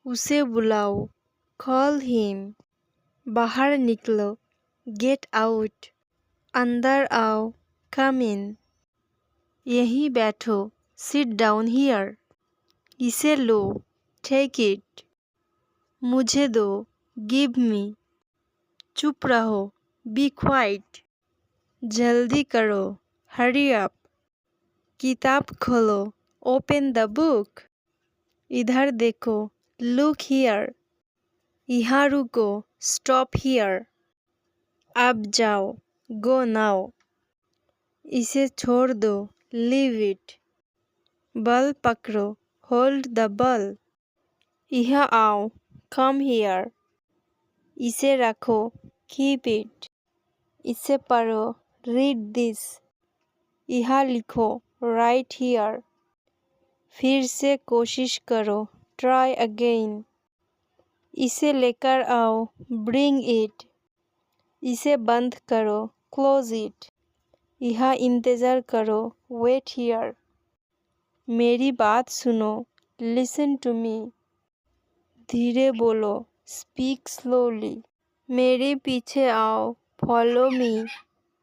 उसे बुलाओ, call him. बाहर निकलो, गेट आउट। अंदर आओ, कम इन। यहीं बैठो, सिट डाउन हियर। इसे लो, टेक इट। मुझे दो, गिव मी। चुप रहो, बी क्वाइट। जल्दी करो, हरी अप। किताब खोलो, ओपन द बुक। इधर देखो, लुक हियर। यहाँ रुको, स्टॉप हियर। अब जाओ, गो नाउ। इसे छोड़ दो, लीव इट। बल पकड़ो, होल्ड द बल। यहाँ आओ, कम हियर। इसे रखो, कीप इट। इसे पढ़ो, रीड दिस। यहाँ लिखो, राइट हियर। फिर से कोशिश करो, ट्राई अगेन। इसे लेकर आओ, ब्रिंग इट। इसे बंद करो, क्लोज इट। यहाँ इंतज़ार करो, वेट हियर। मेरी बात सुनो, लिसन टू मी। धीरे बोलो, स्पीक स्लोली। मेरे पीछे आओ, फॉलो मी।